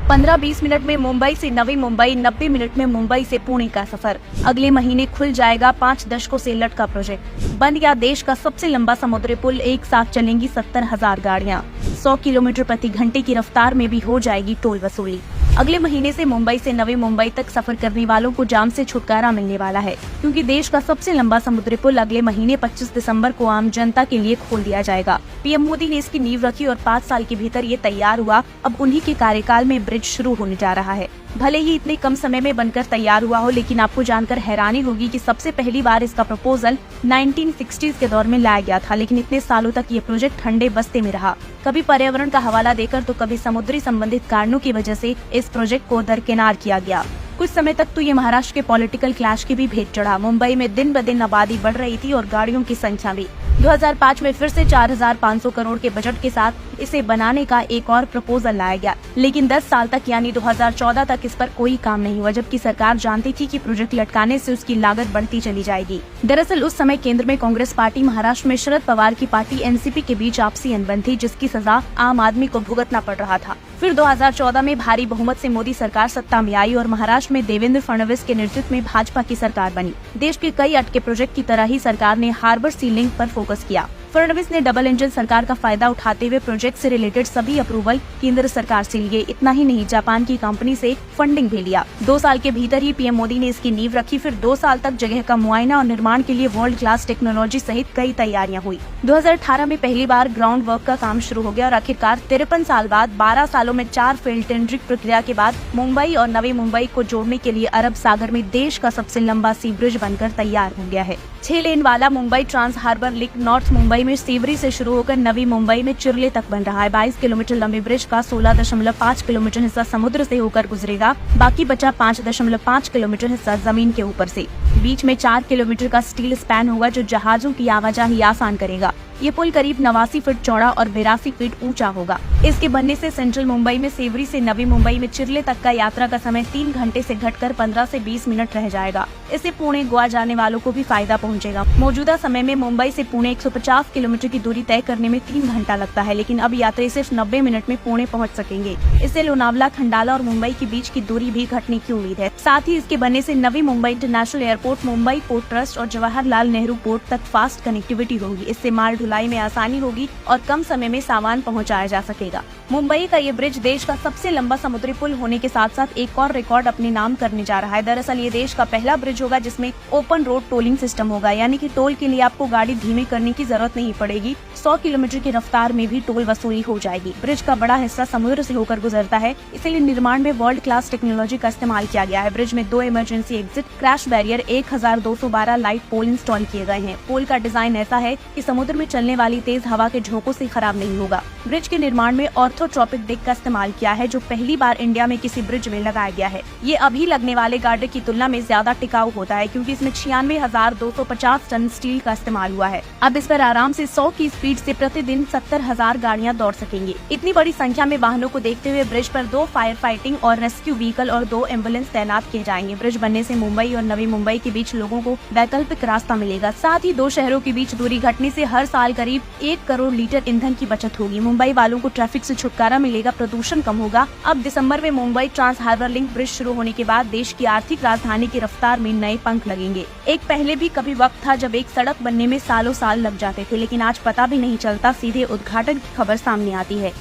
15-20 minute में मुंबई से Navi Mumbai, 90 minute में मुंबई से पुणे का सफर। अगले महीने खुल जाएगा 5 दशकों से लटका प्रोजेक्ट। बन गया देश का सबसे लंबा समुद्री पुल, एक साथ चलेंगी 70,000 गाड़ियाँ। 100 किलोमीटर प्रति घंटे की रफ्तार में भी हो जाएगी टोल वसूली। अगले महीने से मुंबई से नवी मुंबई तक सफर करने वालों को जाम से छुटकारा मिलने वाला है, क्योंकि देश का सबसे लंबा समुद्री पुल अगले महीने 25 दिसंबर को आम जनता के लिए खोल दिया जाएगा। पीएम मोदी ने इसकी नींव रखी और 5 साल के भीतर ये तैयार हुआ। अब उन्हीं के कार्यकाल में ब्रिज शुरू होने जा रहा है। भले ही इतने कम समय में बनकर तैयार हुआ हो, लेकिन आपको जानकर हैरानी होगी कि सबसे पहली बार इसका प्रपोजल 1960s के दौर में लाया गया था, लेकिन इतने सालों तक ये प्रोजेक्ट ठंडे बस्ते में रहा। कभी पर्यावरण का हवाला देकर तो कभी समुद्री संबंधित कारणों की वजह से इस प्रोजेक्ट को दरकिनार किया गया। कुछ समय तक तो ये महाराष्ट्र के पॉलिटिकल क्लैश की भी भेंट चढ़ा। मुंबई में दिन ब दिन आबादी बढ़ रही थी और गाड़ियों की संख्या भी। 2005 में फिर से 4,500 करोड़ के बजट के साथ इसे बनाने का एक और प्रपोजल लाया गया, लेकिन 10 साल तक यानी 2014 तक इस पर कोई काम नहीं हुआ, जबकि सरकार जानती थी कि प्रोजेक्ट लटकाने से उसकी लागत बढ़ती चली जाएगी। दरअसल उस समय केंद्र में कांग्रेस पार्टी, महाराष्ट्र में शरद पवार की पार्टी एनसीपी के बीच आपसी अनबन थी, जिसकी सजा आम आदमी को भुगतना पड़ रहा था। फिर 2014 में भारी बहुमत से मोदी सरकार सत्ता में आई और महाराष्ट्र में देवेंद्र फडणवीस के नेतृत्व में भाजपा की सरकार बनी। देश के कई अटके प्रोजेक्ट की तरह ही सरकार ने हार्बर सी लिंक पर फोकस किया। फडणवीस ने डबल इंजन सरकार का फायदा उठाते हुए प्रोजेक्ट से रिलेटेड सभी अप्रूवल केंद्र सरकार से लिए। इतना ही नहीं, जापान की कंपनी से फंडिंग भी लिया। 2 साल के भीतर ही पीएम मोदी ने इसकी नींव रखी। फिर 2 साल तक जगह का मुआयना और निर्माण के लिए वर्ल्ड क्लास टेक्नोलॉजी सहित कई तैयारियां हुई। 2018 में पहली बार ग्राउंड वर्क का काम शुरू हो गया और आखिरकार 53 साल बाद 12 सालों में 4 फेल टेंडरिंग प्रक्रिया के बाद मुंबई और नवी मुंबई को जोड़ने के लिए अरब सागर में देश का सबसे लंबा सी ब्रिज बनकर तैयार हो गया है। 6 लेन वाला Mumbai trans harbour link north Mumbai में सीवरी से शुरू होकर नवी मुंबई में चिरले तक बन रहा है। 22 किलोमीटर लंबे ब्रिज का 16.5 किलोमीटर हिस्सा समुद्र से होकर गुजरेगा। बाकी बचा 5.5 किलोमीटर हिस्सा जमीन के ऊपर से। बीच में 4 किलोमीटर का स्टील स्पैन होगा, जो जहाजों की आवाजाही आसान करेगा। ये पुल करीब 89 फीट चौड़ा और 82 फीट ऊंचा होगा। इसके बनने से सेंट्रल मुंबई में सेवरी से नवी मुंबई में चिरले तक का यात्रा का समय 3 घंटे से घटकर 15 से 20 मिनट रह जाएगा। इससे पुणे गोवा जाने वालों को भी फायदा पहुंचेगा। मौजूदा समय में मुंबई से पुणे 150 किलोमीटर की दूरी तय करने में 3 घंटा लगता है, लेकिन अब यात्री सिर्फ 90 मिनट में पुणे पहुँच सकेंगे। इससे लोनावला, खंडाला और मुंबई के बीच की दूरी भी घटने की उम्मीद है। साथ ही इसके बनने से Navi Mumbai international airport, Mumbai port trust और जवाहरलाल नेहरू पोर्ट तक फास्ट कनेक्टिविटी होगी। इससे माल ढुलाई में आसानी होगी और कम समय में सामान पहुंचाया जा सकेगा। मुंबई का ये ब्रिज देश का सबसे लंबा समुद्री पुल होने के साथ साथ एक और रिकॉर्ड अपने नाम करने जा रहा है। दरअसल ये देश का पहला ब्रिज होगा जिसमें ओपन रोड टोलिंग सिस्टम होगा, यानी कि टोल के लिए आपको गाड़ी धीमी करने की जरूरत नहीं पड़ेगी। 100 किलोमीटर की रफ्तार में भी टोल वसूली हो जाएगी। ब्रिज का बड़ा हिस्सा समुद्र से होकर गुजरता है, इसलिए निर्माण में वर्ल्ड क्लास टेक्नोलॉजी का इस्तेमाल किया गया है। ब्रिज में 2 emergency exit, crash barrier, 1212 light pole install किए गए हैं। पोल का डिजाइन ऐसा है कि समुद्र में चलने वाली तेज हवा के झोंकों से खराब नहीं होगा। ब्रिज के निर्माण में ऑर्थोट्रॉपिक डेक का इस्तेमाल किया है, जो पहली बार इंडिया में किसी ब्रिज में लगाया गया है। ये अभी लगने वाले गार्डर की तुलना में ज्यादा टिकाऊ होता है, क्योंकि इसमें 96,250 टन स्टील का इस्तेमाल हुआ है। अब इस पर आराम से 100 की स्पीड से प्रतिदिन 70,000 गाड़ियां दौड़ सकेंगी। इतनी बड़ी संख्या में वाहनों को देखते हुए ब्रिज पर 2 फायर फाइटिंग और रेस्क्यू व्हीकल और 2 एम्बुलेंस तैनात किए जाएंगे। ब्रिज बनने से मुंबई और नवी मुंबई के बीच लोगों को वैकल्पिक रास्ता मिलेगा। साथ ही 2 शहरों के बीच दूरी घटने से हर साल करीब 1 करोड़ लीटर ईंधन की बचत होगी। मुंबई वालों को ट्रैफिक से छुटकारा मिलेगा, प्रदूषण कम होगा। अब दिसंबर में Mumbai trans harbour link bridge शुरू होने के बाद देश की आर्थिक राजधानी की रफ्तार में नए पंख लगेंगे। एक पहले भी कभी वक्त था जब एक सड़क बनने में सालों साल लग जाते थे, लेकिन आज पता भी नहीं चलता, सीधे उद्घाटन की खबर सामने आती है।